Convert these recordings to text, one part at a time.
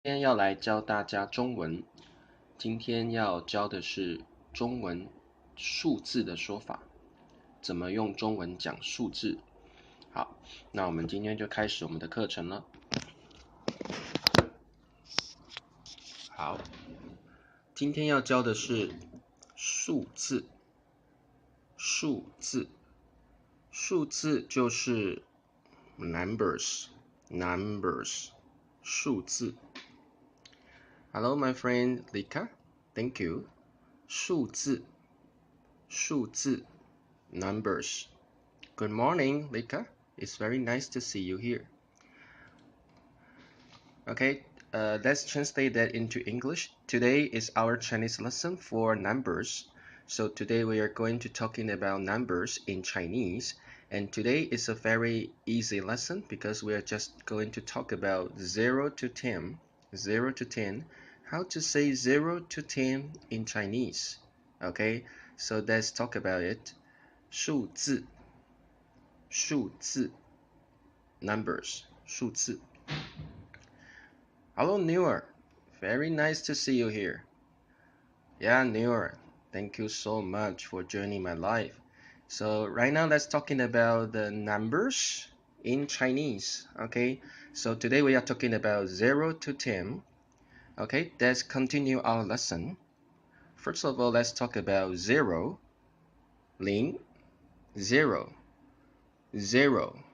今天要来教大家中文。今天要教的是中文数字的说法，怎么用中文讲数字。好，那我们今天就开始我们的课程了。好，今天要教的是数字。数字就是 numbers， 数字。Hello, my friend Lika. Thank you. 数字 numbers. Good morning, Lika. It's very nice to see you here. Okay, let's translate that into English. Today is our Chinese lesson for numbers. So today we are going to talking about numbers in Chinese. And today is a very easy lesson because we are just going to talk about 0 to 10. 0 to 10. How to say 0 to 10 in Chinese. Okay, so let's talk about it. 数字 numbers 数字 Hello, Newer. Very nice to see you here. Yeah, Newer. Thank you so much for joining my live. So right now, let's talking about the numbers in Chinese. Okay. So today we are talking about 0 to 10. Okay. Let's continue our lesson. First of all, let's talk about 0. 零 0 0.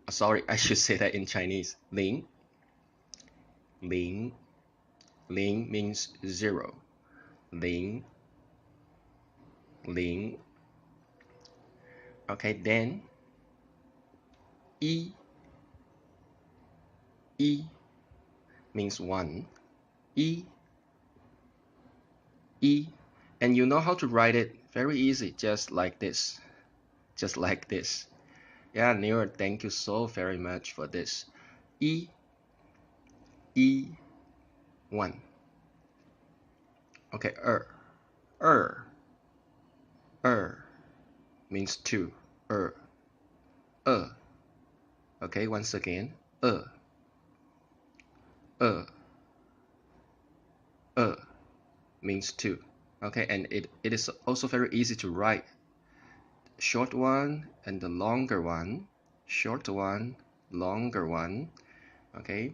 Sorry, I should say that in Chinese. 零 零 零 means 0. 零 零 Okay, then 一 一 means 1. 一 一 and you know how to write it very easy, just like this. Yeah, Neil, thank you so very much for this. 一 1. Okay, 二 二 means 2. 二 Okay, once again, 二 means 2. Okay, and it is also very easy to write. Short one and the longer one. Short one, longer one. Okay,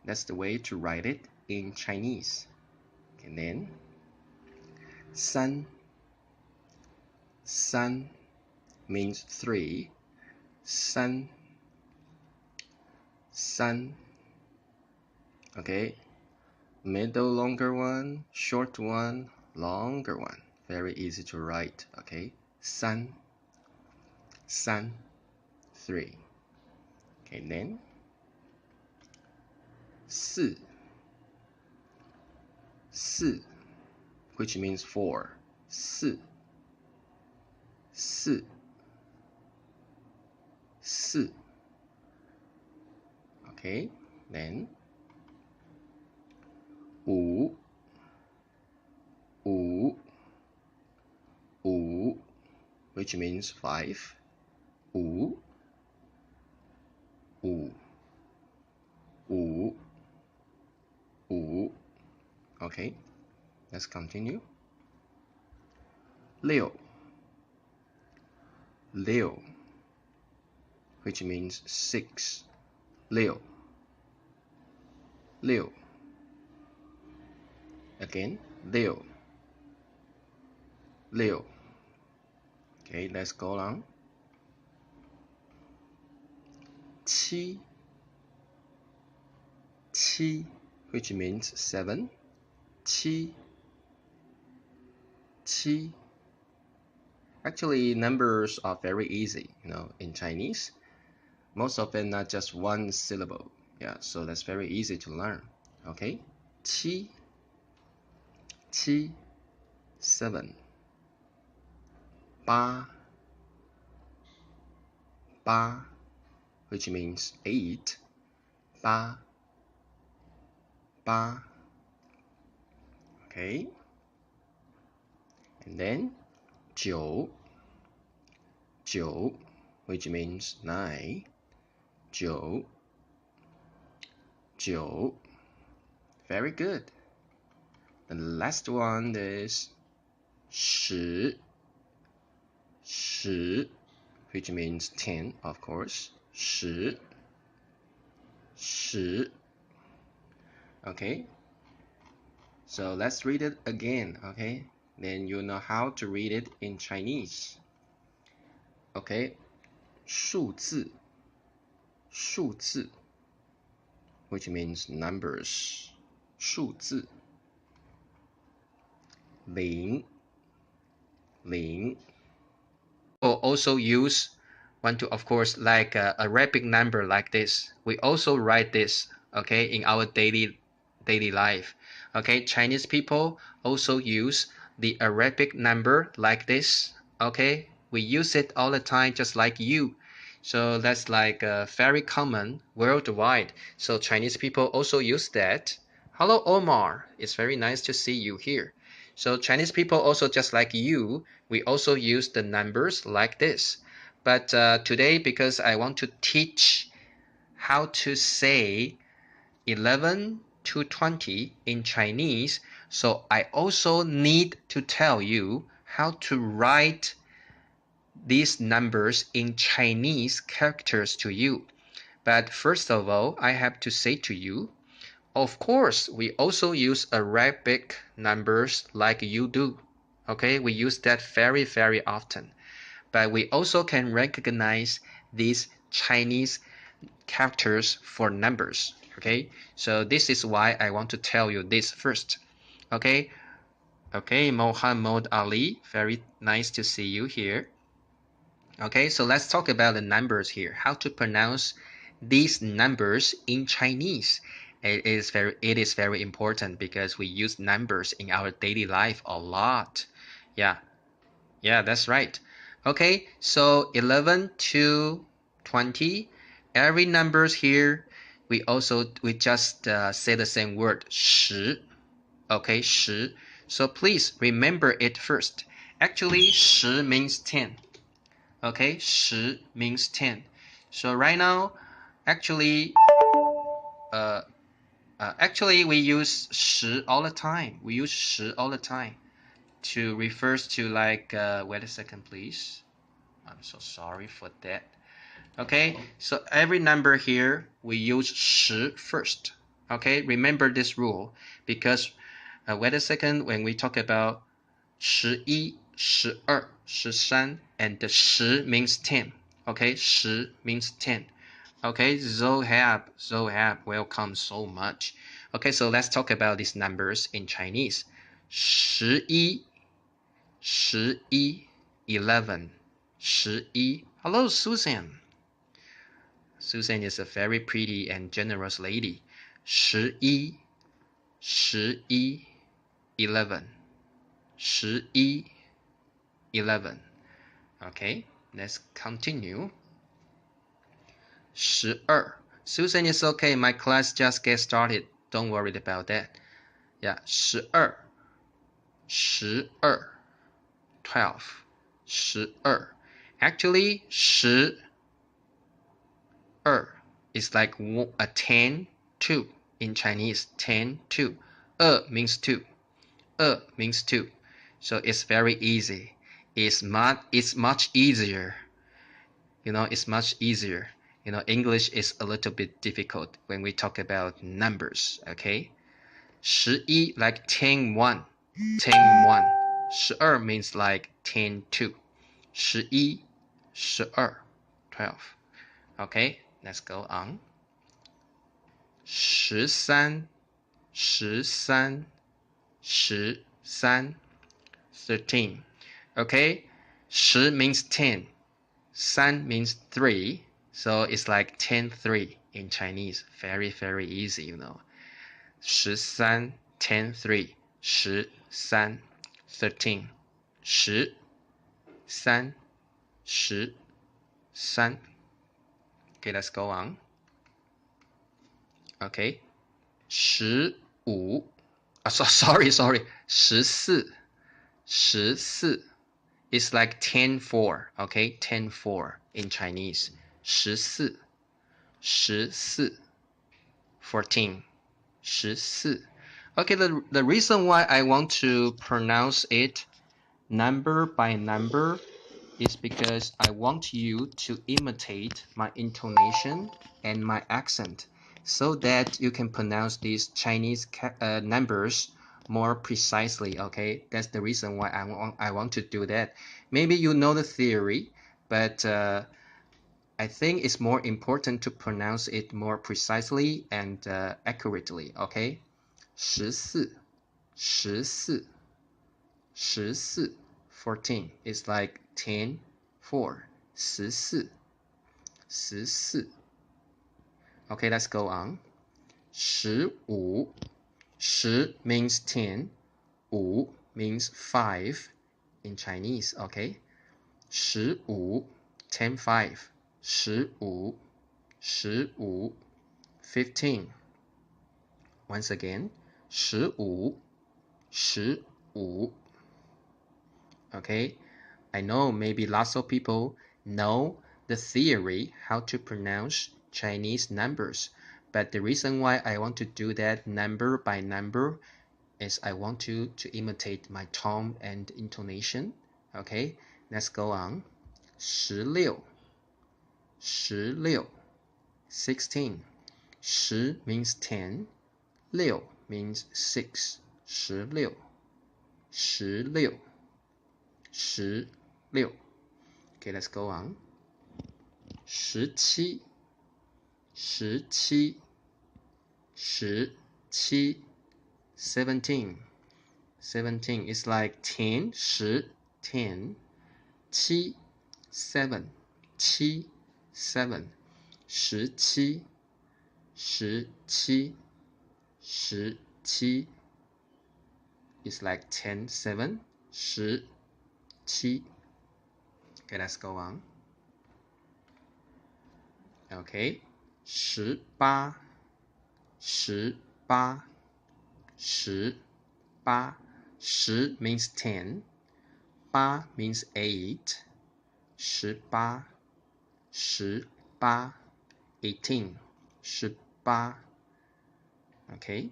that's the way to write it in Chinese. And then 三 means 3. 三 Okay, middle longer one, short one, longer one. Very easy to write. Okay, 三 3. Okay, then 四 which means 4. 四 Okay, then 五 which means 5. 五 Okay, let's continue. 六 which means 6. 六 Again, 六 Okay, let's go on. 七 which means 7. 七 Actually, numbers are very easy, in Chinese. Most of them are just one syllable. Yeah, so that's very easy to learn. Okay, 七 7. 八 which means 8. 八 Okay, and then 九 which means 9. 九 9. Very good. The last one is 十, which means 10, of course. 十. Okay. So let's read it again, okay? Then you know how to read it in Chinese. Okay. 数字, which means numbers. 数字. 零. Also want to, of course, like Arabic number like this. We also write this, okay, in our daily life. Okay, Chinese people also use the Arabic number like this. Okay, we use it all the time, just like you. So that's like very common worldwide. So Chinese people also use that. Hello, Omar. It's very nice to see you here. So Chinese people also, just like you, we also use the numbers like this. But today, because I want to teach how to say 11 to 20 in Chinese, so I also need to tell you how to write these numbers in Chinese characters to you. But first of all, I have to say to you, of course, we also use Arabic numbers like you do. Okay, we use that very, very often. But we also can recognize these Chinese characters for numbers. Okay, so this is why I want to tell you this first. Okay, Muhammad Ali, very nice to see you here. Okay, so let's talk about the numbers here. How to pronounce these numbers in Chinese. It is very important because we use numbers in our daily life a lot. Yeah, that's right. Okay, so 11 to 20. Every numbers here, we just say the same word, 十. Okay, 十. So please remember it first. Actually, 十 means 10. Okay, 十 means 10. So right now, actually we use 十 all the time. We use 十 all the time to refers to like, wait a second, please. I'm so sorry for that. Okay, so every number here, we use 十 first. Okay, remember this rule because, wait a second, when we talk about 十一, 十二, 十三, and the 十 means 10. Okay, 十 means 10. Okay, Zohab, welcome so much. Okay, so let's talk about these numbers in Chinese. 十一, 11, 十一. Hello, Susan. Susan is a very pretty and generous lady. 十一, 11. 十一, 11. Okay, let's continue. 十二. Susan is okay. My class just get started. Don't worry about that. Yeah, 十二. 十二. 12. 十二. Actually, 十二 is like a 10, 2 in Chinese. 10, 2. Means 2. Means 2. So it's very easy. It's much easier. It's much easier. English is a little bit difficult when we talk about numbers, okay? 十一 like 10, 1. 10, 1. 十二 means like 10, 2. 十一, 十二, 12. Okay, let's go on. 十三, 13, 13. Okay, 十 means 10. 三 means 3. So it's like 10, 3 in Chinese. Very, very easy, 13, 10, 3. 13, 13. 13. Okay, let's go on. Okay. 15. Sorry. 14. 14. It's like 10, 4. Okay, 10, 4 in Chinese. 14. 14. 14. Okay, the reason why I want to pronounce it number by number is because I want you to imitate my intonation and my accent so that you can pronounce these Chinese numbers more precisely. Okay, that's the reason why I want to do that. Maybe you know the theory, but I think it's more important to pronounce it more precisely and accurately. Okay, 14 14 is like 10 4 14 Okay, let's go on. 15 10 means 10, 5 means 5 in Chinese. Okay, 15 10 5 15 15 Once again, 15 Okay, I know maybe lots of people know the theory how to pronounce Chinese numbers, but the reason why I want to do that number by number is I want you to imitate my tone and intonation. Okay, let's go on. 16 16 10 means 10, 6 means 6 16 Okay, let's go on. 17 17 is like 10 10 7 7 is like 10 7 Okay, let's go on. Okay, 18 10 means 10, 8 means 8, 18 Okay,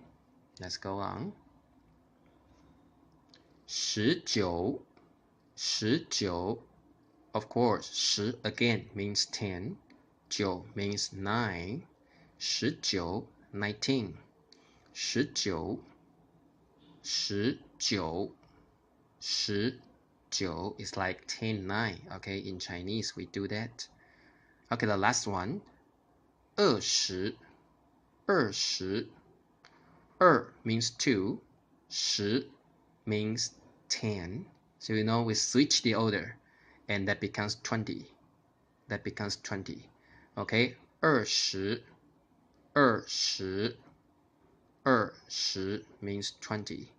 let's go on. 19 Of course, 10 again means 10, 9 means 9, 19 is like 10 9. Okay, in Chinese we do that. Okay, the last one. 20 means 2, 10 means 10. So you know we switch the order and that becomes 20. Okay, 20 means 20.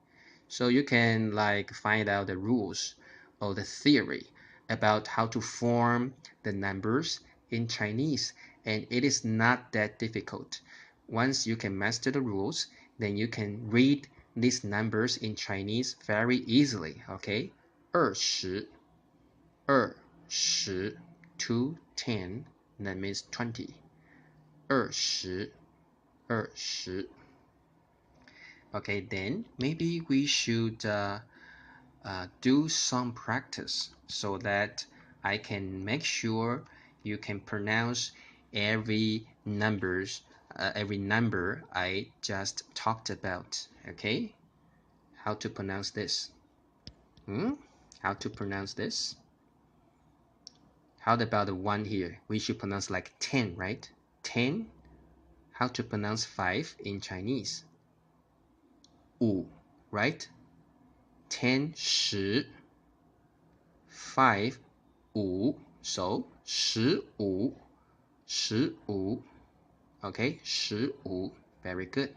So you can like find out the rules or the theory about how to form the numbers in Chinese, and it is not that difficult. Once you can master the rules, then you can read these numbers in Chinese very easily. Okay, 20 to 10, that means 20. 20 Okay, then maybe we should do some practice so that I can make sure you can pronounce every number I just talked about. Okay, how to pronounce this? How to pronounce this? How about the one here? We should pronounce like 10, right? 10. How to pronounce 5 in Chinese? 5, right? 10 10 5 5 So 15 15 Okay, 15 Very good.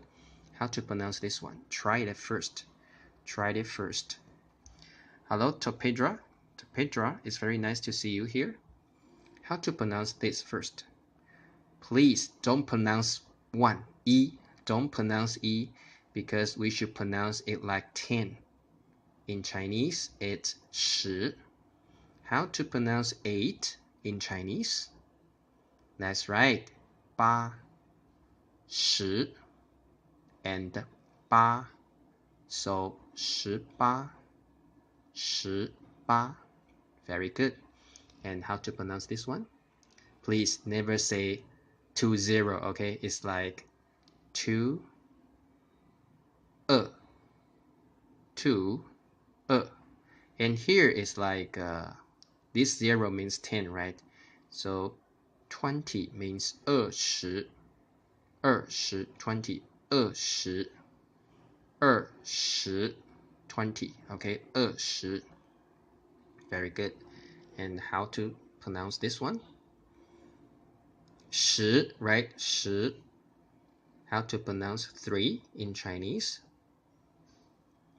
How to pronounce this one? Try it first. Hello, Topedra. Topedra, it's very nice to see you here. How to pronounce this first? Please don't pronounce one E. Don't pronounce E because we should pronounce it like 10. In Chinese, it's 10. How to pronounce 8 in Chinese? That's right, 8, 10, and 8. So 18, 18. Very good. And how to pronounce this one? Please never say 20, okay? It's like 2, 2, and here is like this 0 means 10, right? So 20 means 20, 20, 20, okay? 20. Very good. And how to pronounce this one? 10, right? 10. How to pronounce 3 in Chinese?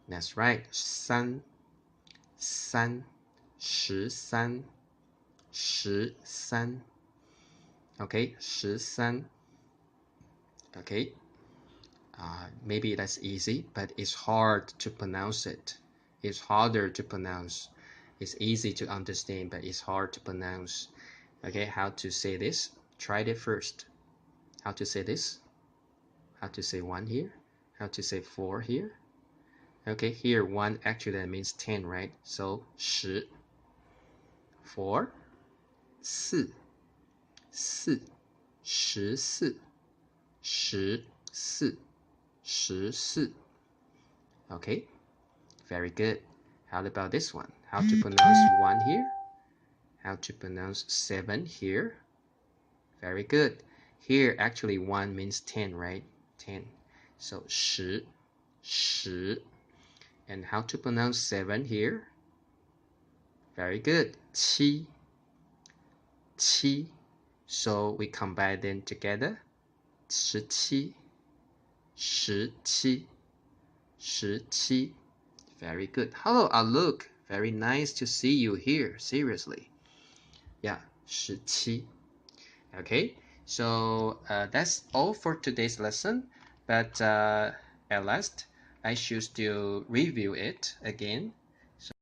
That's right. 三, 三, 13, 13. Okay, 13. Okay. Maybe that's easy, but it's hard to pronounce it. It's harder to pronounce. It's easy to understand, but it's hard to pronounce. Okay, how to say this? Try it first. How to say this? How to say 1 here? How to say 4 here? Okay, here 1 actually that means 10, right? So 10, 4, 4, 4, 14, 14, 14. Okay, very good. How about this one? How to pronounce 1 here? How to pronounce 7 here? Very good. Here actually 1 means 10, right? 10. So 10, 10. And how to pronounce 7 here? Very good. 7, 7. So we combine them together. 17, 17, 17. Very good. Hello, Alok. Very nice to see you here. Seriously. Yeah, 17. Okay, so that's all for today's lesson. But at last, I should still review it again